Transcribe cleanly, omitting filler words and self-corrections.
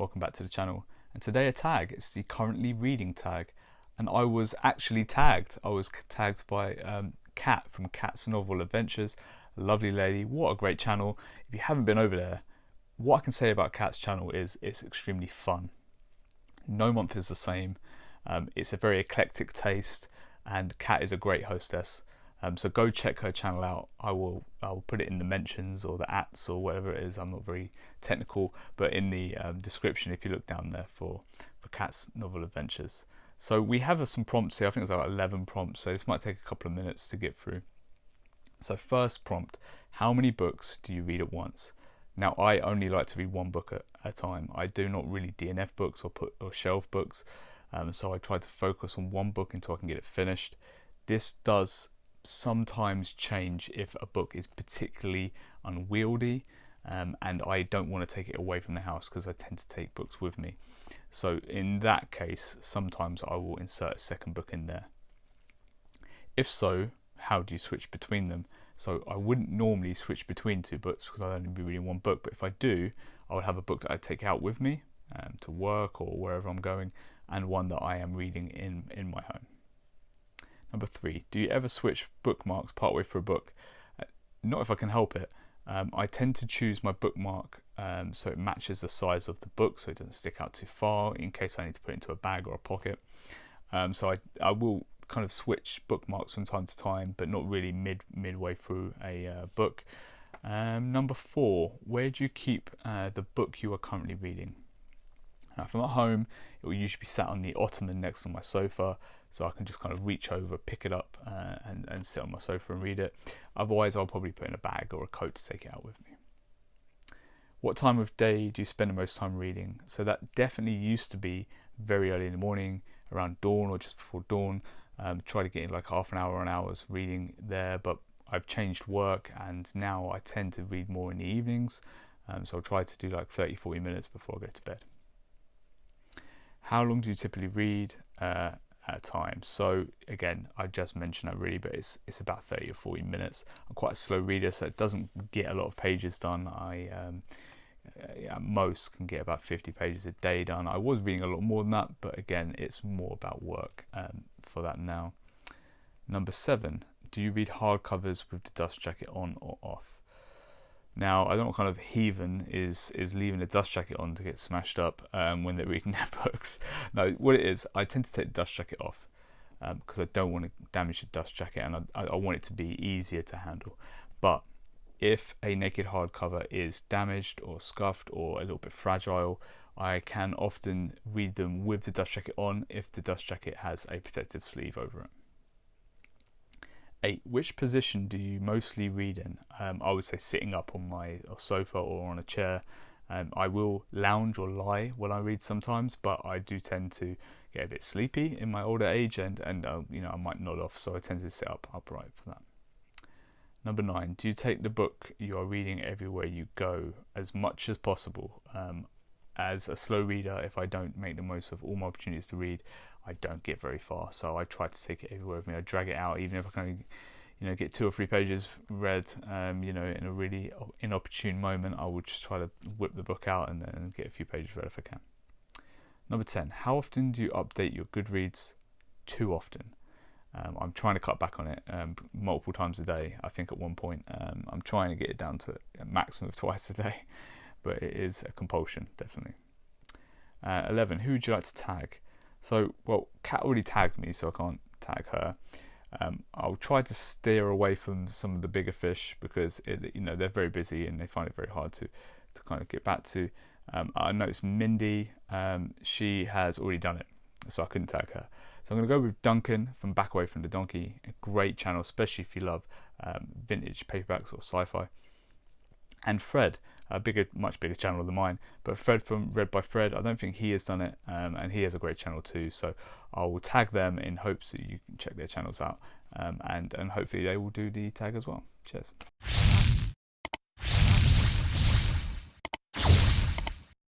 welcome back to the channel. And today a tag, it's the currently reading tag. And I was actually tagged. I was tagged by Kat from Kat's Novel Adventures. A lovely lady, what a great channel. If you haven't been over there, what I can say about Kat's channel is it's extremely fun. No month is the same. It's a very eclectic taste, and Kat is a great hostess. So go check her channel out. I'll put it in the mentions or the ats or whatever it is. I'm not very technical, but in the description if you look down there for Kat's Novel Adventures. So we have some prompts here. I think it's about 11 prompts, so this might take a couple of minutes to get through. So first prompt, how many books do you read at once? Now I only like to read one book at a time. I do not really DNF books or shelf books, so I try to focus on one book until I can get it finished. This does sometimes change if a book is particularly unwieldy, and I don't want to take it away from the house because I tend to take books with me. So in that case, sometimes I will insert a second book in there. If so, how do you switch between them? So I wouldn't normally switch between two books because I'd only be reading one book, but if I do, I would have a book that I take out with me to work or wherever I'm going, and one that I am reading in my home. Number 3, do you ever switch bookmarks partway through a book? Not if I can help it. I tend to choose my bookmark so it matches the size of the book, so it doesn't stick out too far in case I need to put it into a bag or a pocket. So I will kind of switch bookmarks from time to time, but not really midway through a book. Number 4, where do you keep the book you are currently reading? Now, if I'm at home, it will usually be sat on the ottoman next to my sofa, so I can just kind of reach over, pick it up and sit on my sofa and read it. Otherwise, I'll probably put it in a bag or a coat to take it out with me. What time of day do you spend the most time reading? So that definitely used to be very early in the morning, around dawn or just before dawn. Try to get in like half an hour or an hour's reading there, but I've changed work and now I tend to read more in the evenings. So I'll try to do like 30-40 minutes before I go to bed. How long do you typically read at a time? So again, I just mentioned that really, but it's about 30 or 40 minutes. I'm quite a slow reader, so it doesn't get a lot of pages done. I at most can get about 50 pages a day done. I was reading a lot more than that, but again, it's more about work for that now. Number 7, do you read hardcovers with the dust jacket on or off? Now, I don't know what kind of heathen is leaving a dust jacket on to get smashed up when they're reading their books. No, what it is, I tend to take the dust jacket off because I don't want to damage the dust jacket, and I want it to be easier to handle. But if a naked hardcover is damaged or scuffed or a little bit fragile, I can often read them with the dust jacket on if the dust jacket has a protective sleeve over it. 8, which position do you mostly read in? I would say sitting up on my sofa or on a chair. I will lounge or lie while I read sometimes, but I do tend to get a bit sleepy in my older age, and you know, I might nod off, so I tend to sit upright for that. Number 9, do you take the book you are reading everywhere you go as much as possible? As a slow reader, if I don't make the most of all my opportunities to read, I don't get very far, so I try to take it everywhere with me. I drag it out, even if I can only, you know, get 2 or 3 pages read, you know, in a really inopportune moment. I would just try to whip the book out and then get a few pages read if I can. Number 10, how often do you update your Goodreads? Too often. I'm trying to cut back on it multiple times a day. I think at one point I'm trying to get it down to a maximum of twice a day, but it is a compulsion, definitely. 11, who would you like to tag? So, well, Kat already tagged me, so I can't tag her. I'll try to steer away from some of the bigger fish because you know, they're very busy and they find it very hard to kind of get back to. I noticed Mindy, she has already done it, so I couldn't tag her. So I'm going to go with Duncan from Back Away from the Donkey, a great channel, especially if you love vintage paperbacks or sci-fi. And Fred, a much bigger channel than mine, but Fred from Read by Fred, I don't think he has done it, and he has a great channel too, so I will tag them in hopes that you can check their channels out, and hopefully they will do the tag as well. Cheers.